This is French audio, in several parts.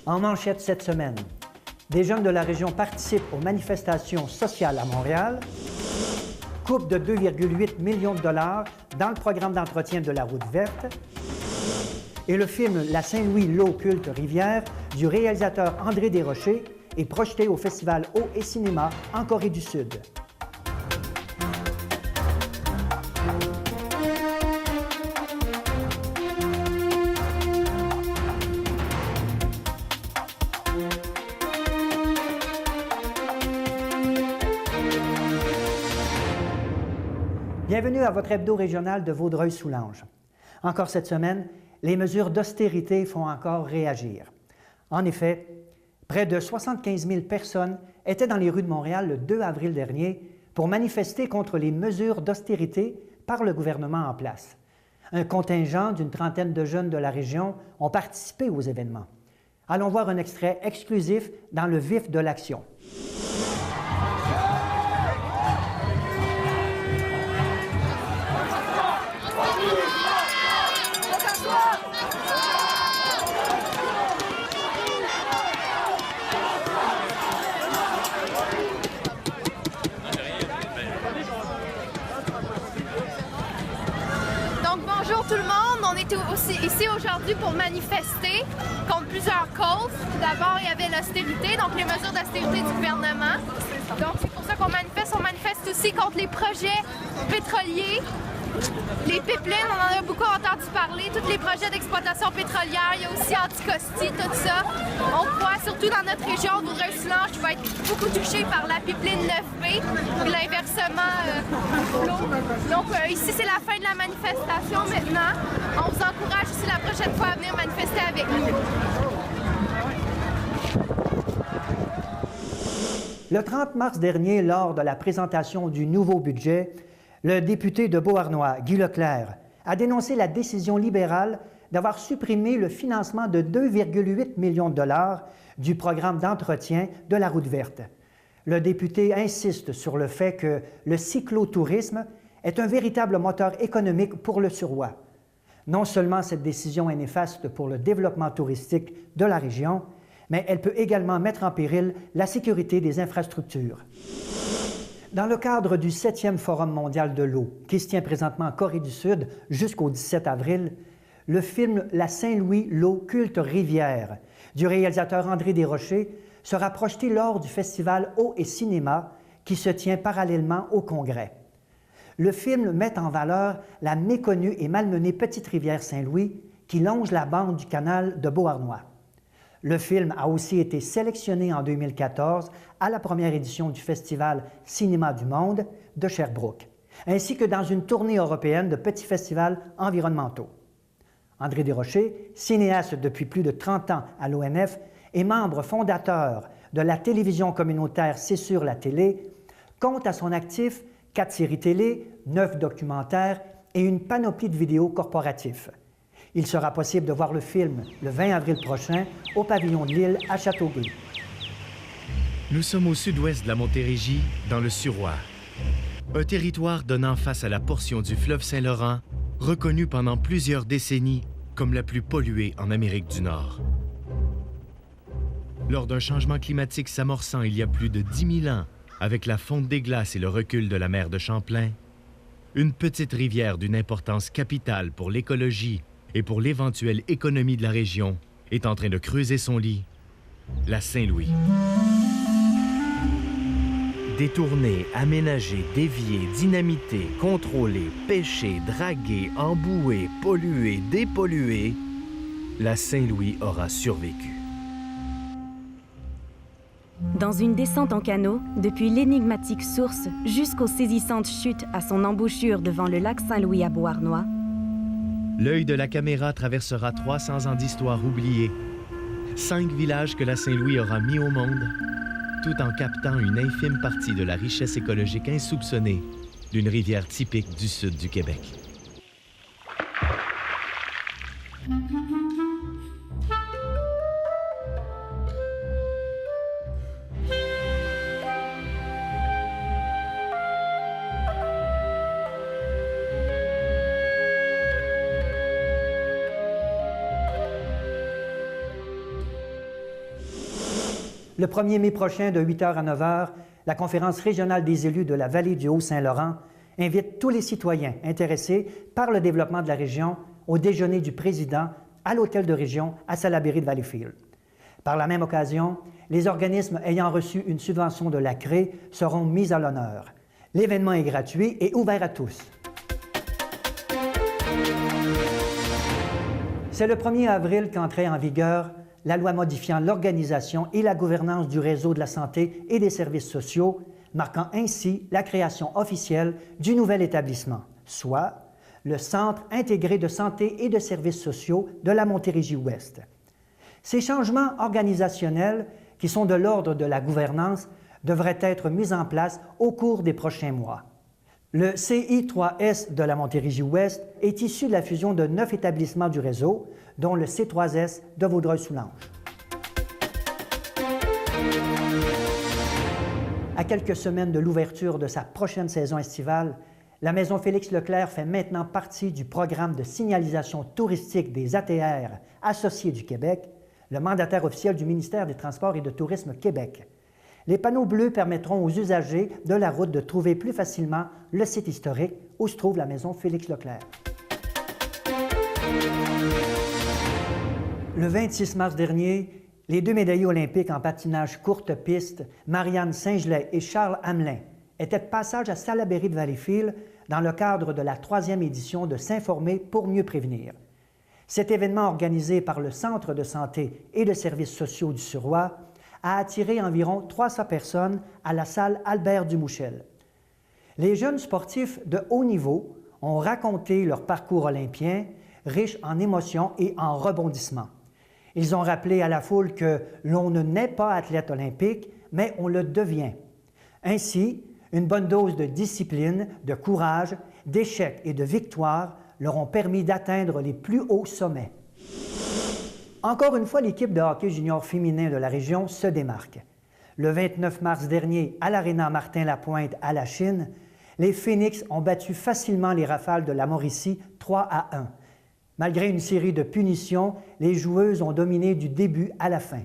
En manchette cette semaine, des jeunes de la région participent aux manifestations sociales à Montréal. Coupe de 2,8 millions de dollars dans le programme d'entretien de la route verte. Et le film La Saint-Louis, l'eau culte rivière du réalisateur André Desrochers est projeté au Festival Eau et Cinéma en Corée du Sud. Bienvenue à votre hebdo régional de Vaudreuil-Soulanges. Encore cette semaine, les mesures d'austérité font encore réagir. En effet, près de 75 000 personnes étaient dans les rues de Montréal le 2 avril dernier pour manifester contre les mesures d'austérité par le gouvernement en place. Un contingent d'une trentaine de jeunes de la région ont participé aux événements. Allons voir un extrait exclusif dans le vif de l'action. Bonjour tout le monde, on est ici aujourd'hui pour manifester contre plusieurs causes. Tout d'abord, il y avait l'austérité, donc les mesures d'austérité du gouvernement. Donc c'est pour ça qu'on manifeste. On manifeste aussi contre les projets pétroliers, les pipelines, on en a beaucoup entendu parler, tous les projets d'exploitation pétrolière, il y a aussi Anticosti, tout ça. On croit surtout dans notre région, Vaudreuil-Soulanges, qui va être beaucoup touchée par la pipeline 9B et l'inversement l'eau. Donc ici, c'est la fin de la manifestation maintenant. On vous encourage aussi la prochaine fois à venir manifester avec nous. Le 30 mars dernier, lors de la présentation du nouveau budget, le député de Beauharnois, Guy Leclerc, a dénoncé la décision libérale d'avoir supprimé le financement de 2,8 millions de dollars du programme d'entretien de la route verte. Le député insiste sur le fait que le cyclotourisme est un véritable moteur économique pour le Suroît. Non seulement cette décision est néfaste pour le développement touristique de la région, mais elle peut également mettre en péril la sécurité des infrastructures. Dans le cadre du 7e Forum mondial de l'eau, qui se tient présentement en Corée du Sud jusqu'au 17 avril, le film La Saint-Louis, l'eau culte rivière du réalisateur André Desrochers sera projeté lors du festival Eau et Cinéma qui se tient parallèlement au Congrès. Le film met en valeur la méconnue et malmenée petite rivière Saint-Louis qui longe la bande du canal de Beauharnois. Le film a aussi été sélectionné en 2014 à la première édition du Festival Cinéma du Monde de Sherbrooke, ainsi que dans une tournée européenne de petits festivals environnementaux. André Desrochers, cinéaste depuis plus de 30 ans à l'ONF et membre fondateur de la télévision communautaire C'est sur la télé, compte à son actif 4 séries télé, 9 documentaires et une panoplie de vidéos corporatifs. Il sera possible de voir le film le 20 avril prochain au pavillon de l'Île à Châteauguay. Nous sommes au sud-ouest de la Montérégie, dans le Suroît. Un territoire donnant face à la portion du fleuve Saint-Laurent, reconnue pendant plusieurs décennies comme la plus polluée en Amérique du Nord. Lors d'un changement climatique s'amorçant il y a plus de 10 000 ans, avec la fonte des glaces et le recul de la mer de Champlain, une petite rivière d'une importance capitale pour l'écologie et pour l'éventuelle économie de la région est en train de creuser son lit, la Saint-Louis. Détourner, aménager, dévier, dynamiter, contrôler, pêcher, draguer, embouer, polluer, dépolluer, la Saint-Louis aura survécu. Dans une descente en canot, depuis l'énigmatique source jusqu'aux saisissantes chutes à son embouchure devant le lac Saint-Louis à Beauharnois, l'œil de la caméra traversera 300 ans d'histoire oubliée, 5 villages que la Saint-Louis aura mis au monde, tout en captant une infime partie de la richesse écologique insoupçonnée d'une rivière typique du sud du Québec. Le 1er mai prochain, de 8h à 9h, la Conférence régionale des élus de la vallée du Haut-Saint-Laurent invite tous les citoyens intéressés par le développement de la région au déjeuner du président à l'hôtel de région à Salaberry de Valleyfield. Par la même occasion, les organismes ayant reçu une subvention de la CRE seront mis à l'honneur. L'événement est gratuit et ouvert à tous. C'est le 1er avril qu'entrait en vigueur la loi modifiant l'organisation et la gouvernance du réseau de la santé et des services sociaux, marquant ainsi la création officielle du nouvel établissement, soit le Centre intégré de santé et de services sociaux de la Montérégie-Ouest. Ces changements organisationnels, qui sont de l'ordre de la gouvernance, devraient être mis en place au cours des prochains mois. Le CI3S de la Montérégie-Ouest est issu de la fusion de 9 établissements du réseau, dont le C3S de Vaudreuil-Soulanges. À quelques semaines de l'ouverture de sa prochaine saison estivale, la Maison Félix-Leclerc fait maintenant partie du programme de signalisation touristique des ATR associés du Québec, le mandataire officiel du ministère des Transports et de Tourisme Québec. Les panneaux bleus permettront aux usagers de la route de trouver plus facilement le site historique où se trouve la Maison Félix-Leclerc. Le 26 mars dernier, les 2 médaillés olympiques en patinage courte piste, Marianne Saint-Gelais et Charles Hamelin, étaient de passage à Salaberry de Valleyfield dans le cadre de la 3e édition de S'informer pour mieux prévenir. Cet événement organisé par le Centre de santé et de services sociaux du Suroît a attiré environ 300 personnes à la salle Albert Dumouchel. Les jeunes sportifs de haut niveau ont raconté leur parcours olympien, riche en émotions et en rebondissements. Ils ont rappelé à la foule que l'on ne naît pas athlète olympique, mais on le devient. Ainsi, une bonne dose de discipline, de courage, d'échecs et de victoires leur ont permis d'atteindre les plus hauts sommets. Encore une fois, l'équipe de hockey junior féminin de la région se démarque. Le 29 mars dernier, à l'Aréna Martin-Lapointe à la Chine, les Phoenix ont battu facilement les Rafales de la Mauricie 3-1. Malgré une série de punitions, les joueuses ont dominé du début à la fin.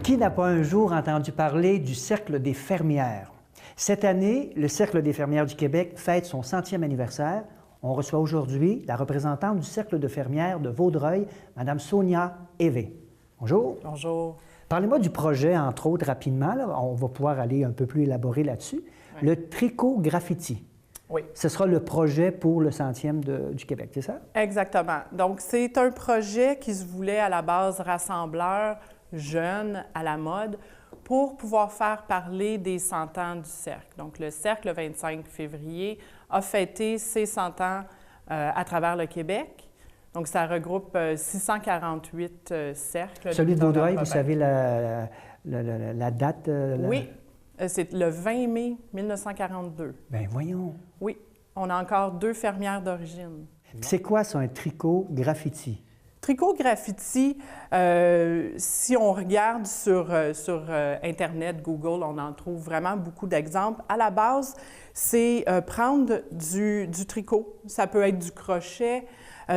Qui n'a pas un jour entendu parler du Cercle des fermières? Cette année, le Cercle des fermières du Québec fête son 100e anniversaire. On reçoit aujourd'hui la représentante du Cercle de fermières de Vaudreuil, Mme Sonia Évé. Bonjour. Bonjour. Parlez-moi du projet, entre autres, rapidement. Là. On va pouvoir aller un peu plus élaborer là-dessus. Oui. Le tricot graffiti. Oui. Ce sera le projet pour le 100e du Québec, c'est ça? Exactement. Donc, c'est un projet qui se voulait à la base rassembleur, jeune, à la mode, pour pouvoir faire parler des 100 ans du Cercle. Donc, le Cercle, le 25 février, a fêté ses 100 ans à travers le Québec. Donc, ça regroupe 648 cercles. Celui de Vaudreuil, vous savez la date? Oui, c'est le 20 mai 1942. Bien, voyons. Oui, on a encore 2 fermières d'origine. C'est quoi ça, un tricot graffiti? Tricot graffiti, si on regarde sur Internet, Google, on en trouve vraiment beaucoup d'exemples. À la base, c'est prendre du tricot. Ça peut être du crochet,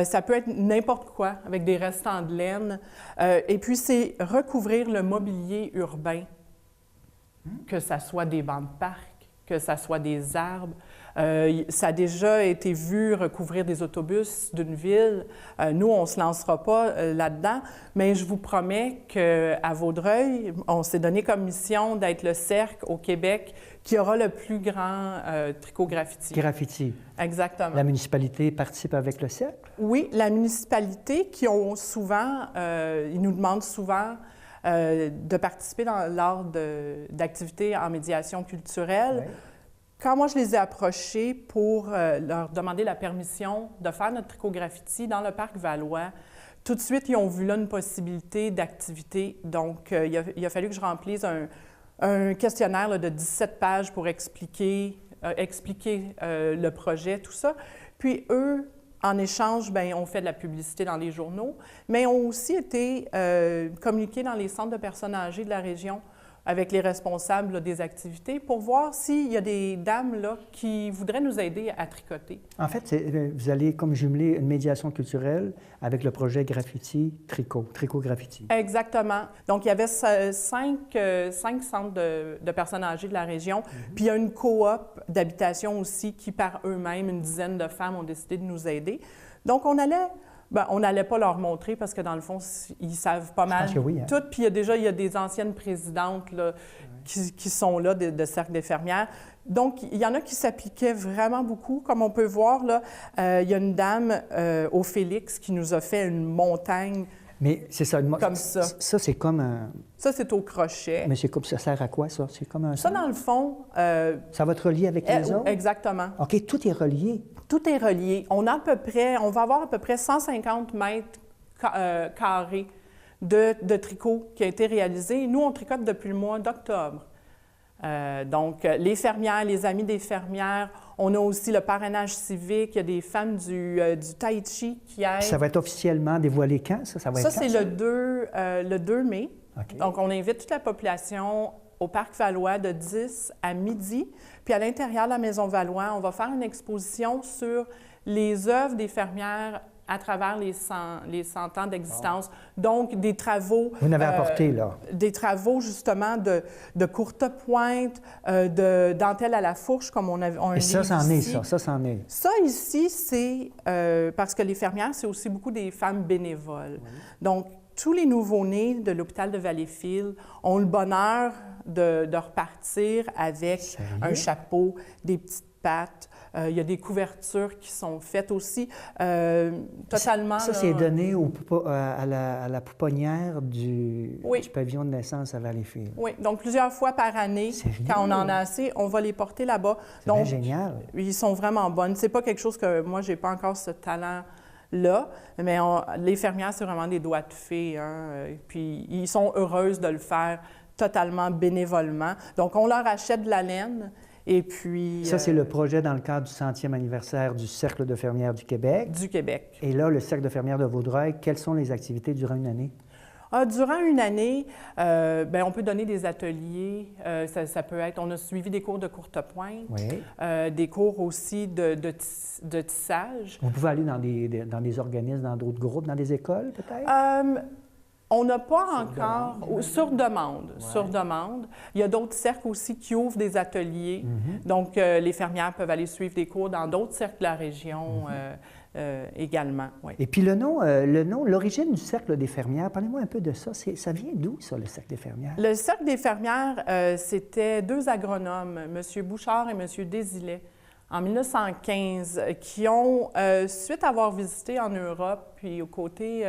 ça peut être n'importe quoi, avec des restants de laine. Et puis, c'est recouvrir le mobilier urbain, que ça soit des bancs de parc, que ça soit des arbres. Ça a déjà été vu recouvrir des autobus d'une ville. Nous, on ne se lancera pas là-dedans, mais je vous promets qu'à Vaudreuil, on s'est donné comme mission d'être le cercle au Québec qui aura le plus grand tricot graffiti. Graffiti. Exactement. La municipalité participe avec le cercle? Oui, la municipalité qui ont souvent, ils nous demandent souvent de participer lors d'activités en médiation culturelle. Oui. Quand moi, je les ai approchés pour leur demander la permission de faire notre tricot graffiti dans le parc Valois, tout de suite, ils ont vu là une possibilité d'activité. Donc, il a fallu que je remplisse un questionnaire là, de 17 pages pour expliquer le projet, tout ça. Puis, eux, en échange, bien, ont fait de la publicité dans les journaux, mais ont aussi été communiqués dans les centres de personnes âgées de la région avec les responsables là, des activités pour voir s'il y a des dames là, qui voudraient nous aider à tricoter. En fait, vous allez comme jumeler une médiation culturelle avec le projet Graffiti Tricot, Tricot Graffiti. Exactement. Donc, il y avait 5 centres de personnes âgées de la région, puis il y a une coop d'habitation aussi qui, par eux-mêmes, une dizaine de femmes ont décidé de nous aider. Donc, on n'allait pas leur montrer parce que, dans le fond, ils savent pas mal oui, hein? tout. Puis il y a des anciennes présidentes là, qui sont là de Cercle des fermières. Donc, il y en a qui s'appliquaient vraiment beaucoup. Comme on peut voir, là, il y a une dame au Félix qui nous a fait une montagne. Mais c'est ça. Comme ça. Ça, c'est comme un... Ça, c'est au crochet. Mais c'est comme ça sert à quoi, ça? C'est comme un... Ça, dans le fond... ça va être relié avec les autres? Exactement. OK, tout est relié. Tout est relié. On va avoir à peu près 150 mètres carrés de tricot qui a été réalisé. Nous, on tricote depuis le mois d'octobre. Donc, les fermières, les amis des fermières, on a aussi le parrainage civique, il y a des femmes du Tai Chi qui aident. Ça va être officiellement dévoilé quand, ça? Ça va être ça, c'est le 2 mai. Okay. Donc, on invite toute la population au Parc Valois de 10 à midi. Puis à l'intérieur de la Maison Valois, on va faire une exposition sur les œuvres des fermières à travers les 100 ans d'existence. Donc, des travaux... Vous n'avez apporté, là. Des travaux, justement, de courte pointe, de dentelle à la fourche, comme on a Et ça, c'en est, ici. ça, c'en est. Ça, ici, c'est... parce que les fermières, c'est aussi beaucoup des femmes bénévoles. Oui. Donc, tous les nouveau-nés de l'hôpital de Valleyfield ont le bonheur de repartir avec un chapeau, des petites pattes. Il y a des couvertures qui sont faites aussi totalement... Ça, c'est donné à la pouponnière du pavillon de naissance à Valleyfield. Oui, donc plusieurs fois par année, quand on en a assez, on va les porter là-bas. C'est génial. Ils sont vraiment bonnes. C'est pas quelque chose que moi, j'ai pas encore ce talent-là, mais les fermières, c'est vraiment des doigts de fée. Hein? Puis ils sont heureuses de le faire totalement bénévolement. Donc, on leur achète de la laine. Et puis... Ça, c'est le projet dans le cadre du 100e anniversaire du Cercle de fermières du Québec. Du Québec. Et là, le Cercle de fermières de Vaudreuil, quelles sont les activités durant une année? Durant une année, on peut donner des ateliers. Ça peut être... On a suivi des cours de courte pointe, des cours aussi de tissage. Vous pouvez aller dans des organismes, dans d'autres groupes, dans des écoles, peut-être? On n'a pas encore, sur demande, sur demande. Il y a d'autres cercles aussi qui ouvrent des ateliers. Donc, les fermières peuvent aller suivre des cours dans d'autres cercles de la région également. Oui. Et puis le nom, l'origine du Cercle des fermières, parlez-moi un peu de ça. Ça vient d'où, ça, le Cercle des fermières? Le Cercle des fermières, c'était 2 agronomes, M. Bouchard et M. Désilet, en 1915, qui ont, suite à avoir visité en Europe, puis aux côtés...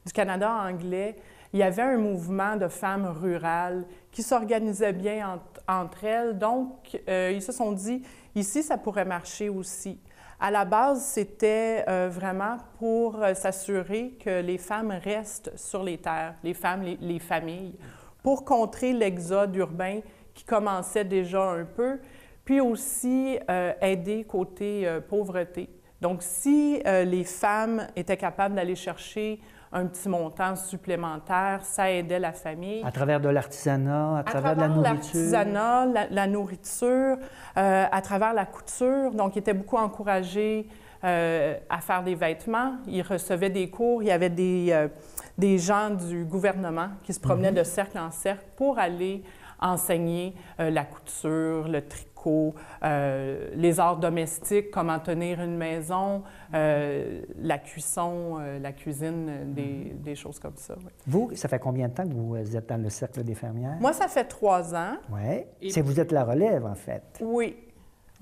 du Canada anglais, il y avait un mouvement de femmes rurales qui s'organisaient bien entre elles. Donc, ils se sont dit, ici, ça pourrait marcher aussi. À la base, c'était vraiment pour s'assurer que les femmes restent sur les terres, les femmes, les familles, pour contrer l'exode urbain qui commençait déjà un peu, puis aussi aider côté pauvreté. Donc, si les femmes étaient capables d'aller chercher un petit montant supplémentaire, ça aidait la famille. À travers de l'artisanat, à travers de la nourriture? L'artisanat, la nourriture, à travers la couture. Donc, ils étaient beaucoup encouragés à faire des vêtements. Ils recevaient des cours. Il y avait des gens du gouvernement qui se promenaient de cercle en cercle pour aller enseigner la couture, le tricot, les arts domestiques, comment tenir une maison, la cuisson, la cuisine, des choses comme ça. Oui. Vous, ça fait combien de temps que vous êtes dans le Cercle des fermières? Moi, ça fait 3 ans. Oui. Vous êtes la relève, en fait. Oui.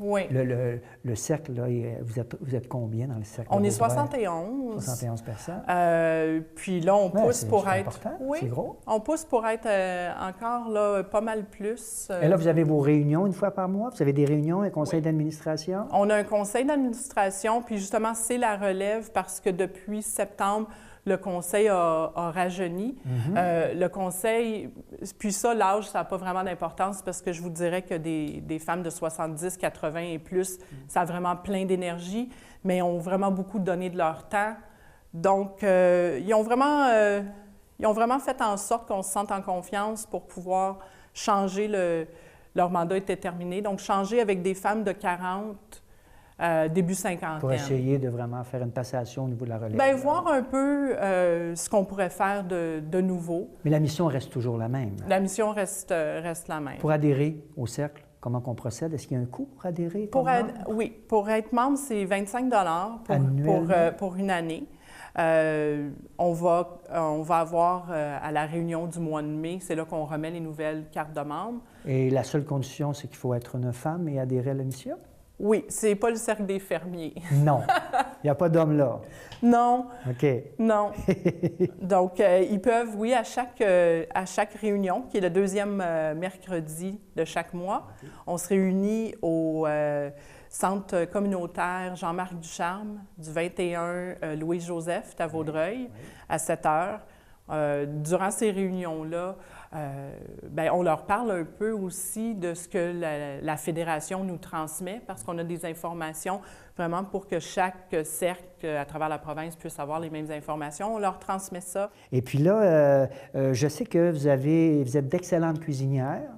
Oui. Le cercle, là, vous êtes combien dans le cercle? On est 71. 71 personnes. Puis là, on pousse pour être... Important. Oui, c'est gros. On pousse pour être encore là, pas mal plus. Et là, vous avez vos réunions une fois par mois? Vous avez des réunions, un conseil d'administration? On a un conseil d'administration, puis justement, c'est la relève parce que depuis septembre, le conseil a rajeuni. Le conseil, puis ça, l'âge, ça n'a pas vraiment d'importance parce que je vous dirais que des femmes de 70, 80 et plus, ça a vraiment plein d'énergie, mais ont vraiment beaucoup donné de leur temps. Donc, ils ont vraiment fait en sorte qu'on se sente en confiance pour pouvoir changer leur mandat était terminé. Donc, changer avec des femmes de 40, début cinquantaine. Pour essayer de vraiment faire une passation au niveau de la relève. Bien, voir un peu ce qu'on pourrait faire de nouveau. Mais la mission reste toujours la même. La mission reste la même. Pour adhérer au cercle, comment qu'on procède? Est-ce qu'il y a un coût pour adhérer? Oui, pour être membre, c'est 25 pour une année. On va avoir à la réunion du mois de mai, c'est là qu'on remet les nouvelles cartes de membres. Et la seule condition, c'est qu'il faut être une femme et adhérer à la mission? Oui, c'est pas le cercle des fermiers. Non, il n'y a pas d'hommes là. Non. OK. Non. Donc, ils peuvent, oui, à chaque réunion, qui est le deuxième mercredi de chaque mois, on se réunit au centre communautaire Jean-Marc Ducharme du 21 Louis-Joseph à Vaudreuil à 7 heures. Durant ces réunions-là, bien, on leur parle un peu aussi de ce que la Fédération nous transmet parce qu'on a des informations vraiment pour que chaque cercle à travers la province puisse avoir les mêmes informations. On leur transmet ça. Et puis là, je sais que vous êtes d'excellentes cuisinières.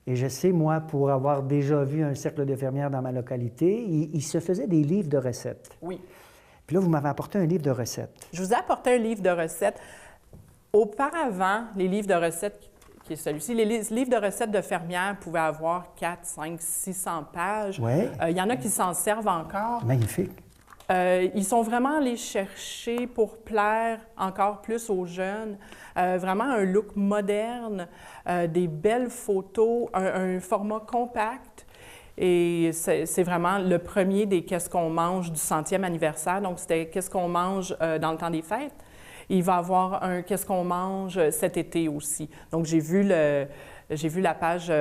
Et je sais, moi, pour avoir déjà vu un cercle de fermières dans ma localité, il se faisait des livres de recettes. Oui. Puis là, vous m'avez apporté un livre de recettes. Je vous ai apporté un livre de recettes. Auparavant, les livres de recettes, qui est celui-ci, les livres de recettes de fermières pouvaient avoir 4, 5, 600 pages. Oui. Il y en a qui s'en servent encore. Magnifique. Ils sont vraiment allés chercher pour plaire encore plus aux jeunes. Vraiment un look moderne, des belles photos, un format compact. Et c'est vraiment le premier des « Qu'est-ce qu'on mange » du 100e anniversaire. Donc, c'était « Qu'est-ce qu'on mange dans le temps des fêtes ». Il va y avoir un « Qu'est-ce qu'on mange cet été » aussi. Donc, j'ai vu la page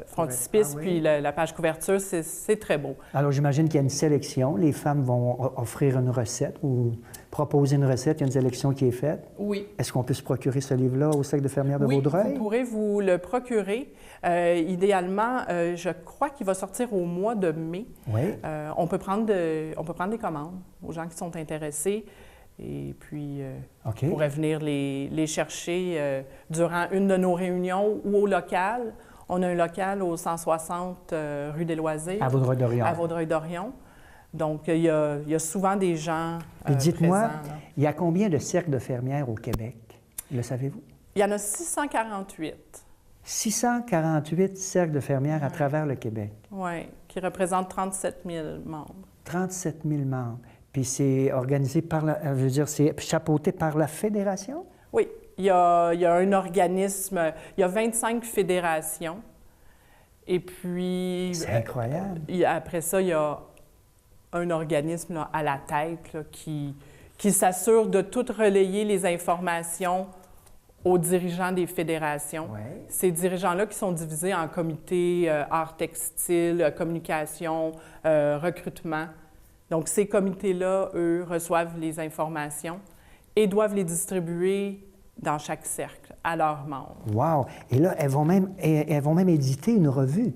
frontispice, puis la page couverture, c'est très beau. Alors, j'imagine qu'il y a une sélection. Les femmes vont offrir une recette ou proposer une recette. Il y a une sélection qui est faite. Oui. Est-ce qu'on peut se procurer ce livre-là au cercle de fermières de oui, Vaudreuil? Oui, vous pourrez vous le procurer. Idéalement, je crois qu'il va sortir au mois de mai. Oui. On peut prendre des commandes aux gens qui sont intéressés. Et puis, on pourrait venir les chercher durant une de nos réunions ou au local. On a un local au 160 rue des Loisirs. À Vaudreuil-Dorion. À Vaudreuil-Dorion. Donc, il y a souvent des gens Et dites-moi, présents, là. il y a combien de cercles de fermières au Québec? Le savez-vous? Il y en a 648. 648 cercles de fermières à travers le Québec. Oui, qui représentent 37 000 membres. 37 000 membres. Puis c'est organisé par c'est chapeauté par la Fédération? Oui, il y a un organisme, il y a 25 fédérations. Et puis... C'est incroyable. Après ça, il y a un organisme là, à la tête là, qui s'assure de tout relayer les informations aux dirigeants des fédérations. Ouais. Ces dirigeants-là qui sont divisés en comités art textile, communication, recrutement. Donc, ces comités-là, eux, reçoivent les informations et doivent les distribuer dans chaque cercle à leurs membres. Wow! Et là, elles vont même éditer une revue.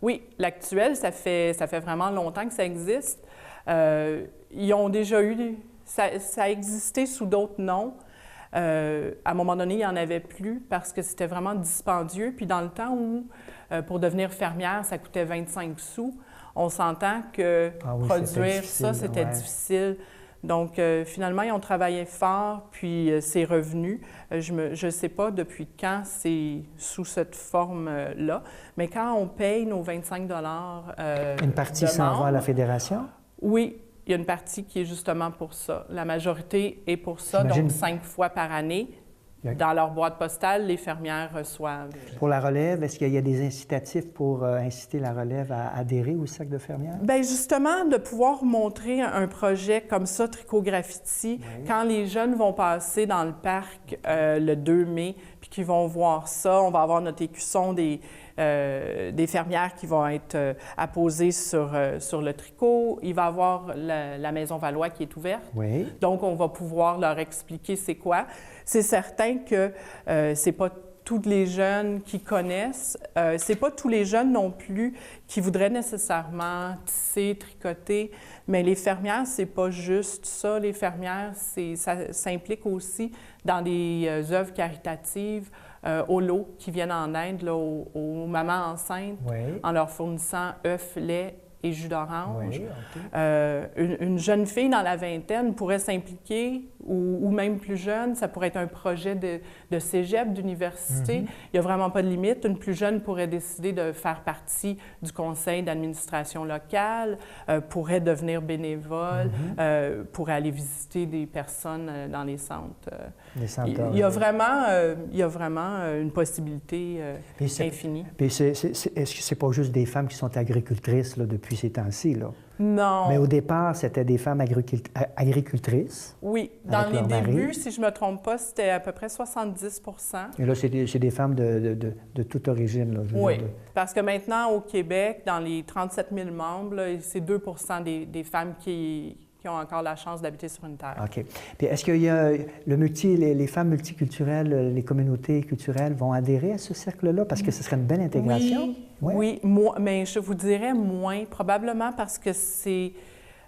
Oui, l'actuelle, ça fait vraiment longtemps que ça existe. Ils ont déjà eu... Ça a existé sous d'autres noms. À un moment donné, il n'y en avait plus parce que c'était vraiment dispendieux. Puis dans le temps où, pour devenir fermière, ça coûtait 25 sous, on s'entend que produire ça, c'était difficile. Donc, finalement, ils ont travaillé fort, puis c'est revenu. Je ne sais pas depuis quand c'est sous cette forme-là, mais quand on paye nos 25 une partie s'en va à la Fédération? Oui, il y a une partie qui est justement pour ça. La majorité est pour ça, donc 5 fois par année. Dans leur boîte postale, les fermières reçoivent. Pour la relève, est-ce qu'il y a des incitatifs pour inciter la relève à adhérer au cercle de fermières? Bien, justement, de pouvoir montrer un projet comme ça, Tricot Graffiti, quand les jeunes vont passer dans le parc le 2 mai, puis qu'ils vont voir ça, on va avoir notre écusson des fermières qui vont être apposées sur le tricot. Il va y avoir la Maison Valois qui est ouverte. Oui. Donc, on va pouvoir leur expliquer c'est quoi. C'est certain que c'est pas tous les jeunes qui connaissent. C'est pas tous les jeunes non plus qui voudraient nécessairement tisser, tricoter, mais les fermières, c'est pas juste ça. Les fermières, ça s'implique aussi dans des œuvres caritatives, au lot, qui viennent en aide là, aux mamans enceintes, en leur fournissant œufs, lait et jus d'orange. Une jeune fille dans la vingtaine pourrait s'impliquer, ou même plus jeune, ça pourrait être un projet de cégep, d'université. Il n'y a vraiment pas de limite. Une plus jeune pourrait décider de faire partie du conseil d'administration locale, pourrait devenir bénévole, pourrait aller visiter des personnes dans les centres. Il y a vraiment une possibilité infinie. Est-ce que c'est pas juste des femmes qui sont agricultrices là, depuis ces temps-ci, là? Non. Mais au départ, c'était des femmes agricultrices. Oui. Dans les débuts, si je ne me trompe pas, c'était à peu près 70 % Et là, c'est des femmes de toute origine. Là, oui. Parce que maintenant, au Québec, dans les 37 000 membres, c'est 2 % des femmes qui ont encore la chance d'habiter sur une terre. OK. Puis est-ce qu'il y a les femmes multiculturelles, les communautés culturelles vont adhérer à ce cercle-là parce que ce serait une belle intégration? Oui, mais je vous dirais moins, probablement parce que c'est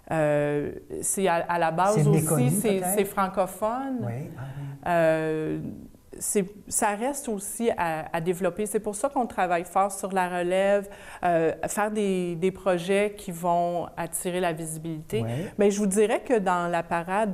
à la base aussi, c'est francophone. Oui. Ça reste aussi à développer. C'est pour ça qu'on travaille fort sur la relève, faire des projets qui vont attirer la visibilité. Ouais. Mais je vous dirais que dans la parade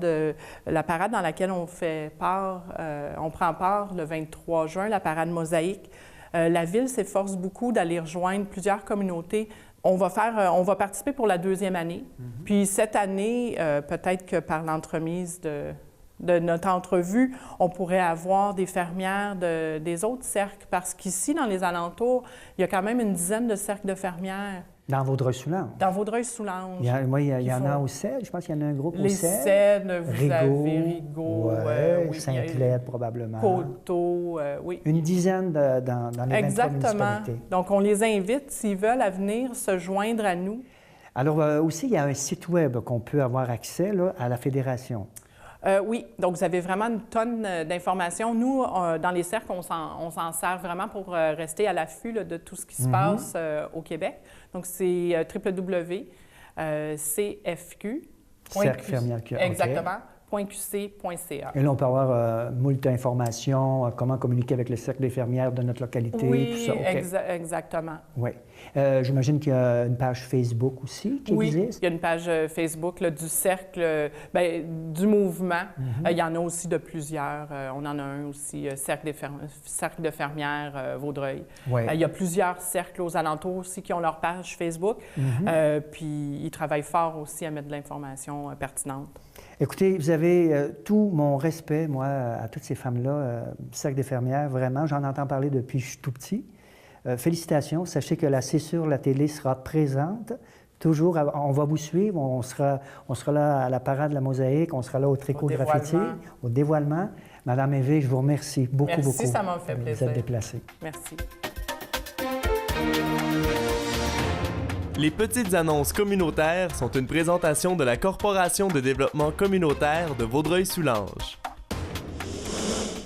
dans laquelle on prend part le 23 juin, la parade Mosaïque, la Ville s'efforce beaucoup d'aller rejoindre plusieurs communautés. On va participer pour la 2e année. Puis cette année, peut-être que par l'entremise de notre entrevue, on pourrait avoir des fermières des autres cercles, parce qu'ici, dans les alentours, il y a quand même une dizaine de cercles de fermières. Dans Vaudreuil-Soulanges? Dans Vaudreuil-Soulanges. Il y en a au CED, je pense qu'il y en a un groupe au CED. Les CED, vous avez Rigaud, oui, Sainte-Claide probablement. Coteau, oui. Une dizaine dans les 23 Exactement. municipalités. Donc, on les invite, s'ils veulent, à venir se joindre à nous. Alors, aussi, il y a un site web qu'on peut avoir accès là, à la Fédération. Oui, donc vous avez vraiment une tonne d'informations. Nous, dans les cercles, on s'en sert vraiment pour rester à l'affût de tout ce qui se passe au Québec. Donc, c'est www.cfq. Cercle Fermière QC. Exactement. .qc.ca. Et là, on peut avoir moult d'informations, comment communiquer avec le Cercle des fermières de notre localité, oui, tout ça. Okay. Exactement. Oui. J'imagine qu'il y a une page Facebook aussi qui existe. Oui, il y a une page Facebook là, du Cercle, du mouvement. Il y en a aussi de plusieurs. On en a un aussi, Cercle de fermières Vaudreuil. Oui. Il y a plusieurs cercles aux alentours aussi qui ont leur page Facebook. Puis ils travaillent fort aussi à mettre de l'information pertinente. Écoutez, vous avez tout mon respect, moi, à toutes ces femmes-là, du Cercle des fermières, vraiment. J'en entends parler depuis que je suis tout petit. Félicitations. Sachez que la CSUR, la télé, sera présente. Toujours, on va vous suivre. On sera là à la parade de la Mosaïque, on sera là au tricot graffiti, au dévoilement. Madame Evey, je vous remercie beaucoup. Merci, ça m'a fait plaisir. Vous êtes déplacée. Merci. Les petites annonces communautaires sont une présentation de la Corporation de développement communautaire de Vaudreuil-Soulanges.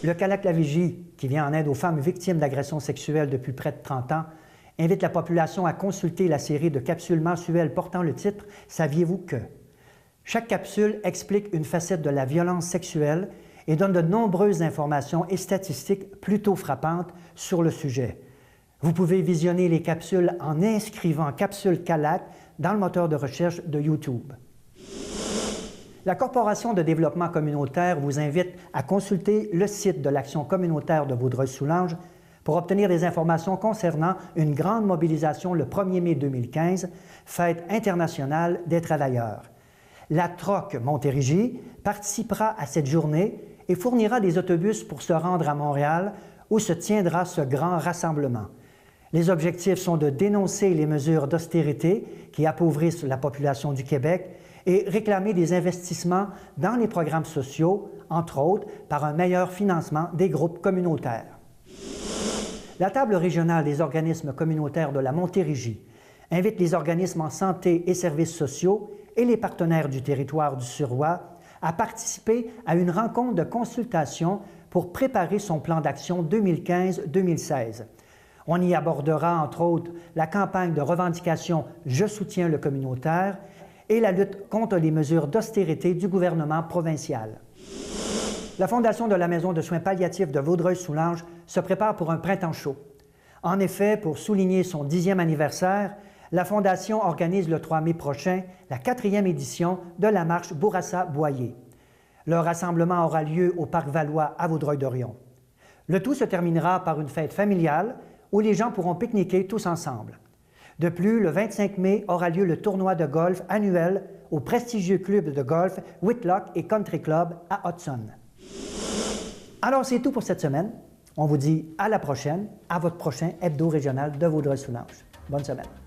Le Calac-la-Vigie, qui vient en aide aux femmes victimes d'agressions sexuelles depuis près de 30 ans, invite la population à consulter la série de capsules mensuelles portant le titre « Saviez-vous que ». Chaque capsule explique une facette de la violence sexuelle et donne de nombreuses informations et statistiques plutôt frappantes sur le sujet. Vous pouvez visionner les capsules en inscrivant Capsule Calac dans le moteur de recherche de YouTube. La Corporation de développement communautaire vous invite à consulter le site de l'Action communautaire de Vaudreuil-Soulanges pour obtenir des informations concernant une grande mobilisation le 1er mai 2015, Fête internationale des travailleurs. La Troc Montérégie participera à cette journée et fournira des autobus pour se rendre à Montréal où se tiendra ce grand rassemblement. Les objectifs sont de dénoncer les mesures d'austérité qui appauvrissent la population du Québec et réclamer des investissements dans les programmes sociaux, entre autres par un meilleur financement des groupes communautaires. La Table régionale des organismes communautaires de la Montérégie invite les organismes en santé et services sociaux et les partenaires du territoire du Suroît à participer à une rencontre de consultation pour préparer son plan d'action 2015-2016. On y abordera, entre autres, la campagne de revendication « Je soutiens le communautaire » et la lutte contre les mesures d'austérité du gouvernement provincial. La Fondation de la Maison de soins palliatifs de Vaudreuil-Soulanges se prépare pour un printemps chaud. En effet, pour souligner son 10e anniversaire, la Fondation organise le 3 mai prochain la 4e édition de la marche Bourassa-Boyer. Le rassemblement aura lieu au Parc Valois à Vaudreuil-Dorion. Le tout se terminera par une fête familiale où les gens pourront pique-niquer tous ensemble. De plus, le 25 mai aura lieu le tournoi de golf annuel au prestigieux club de golf Whitlock et Country Club à Hudson. Alors, c'est tout pour cette semaine. On vous dit à la prochaine, à votre prochain hebdo régional de Vaudreuil-Soulanges. Bonne semaine.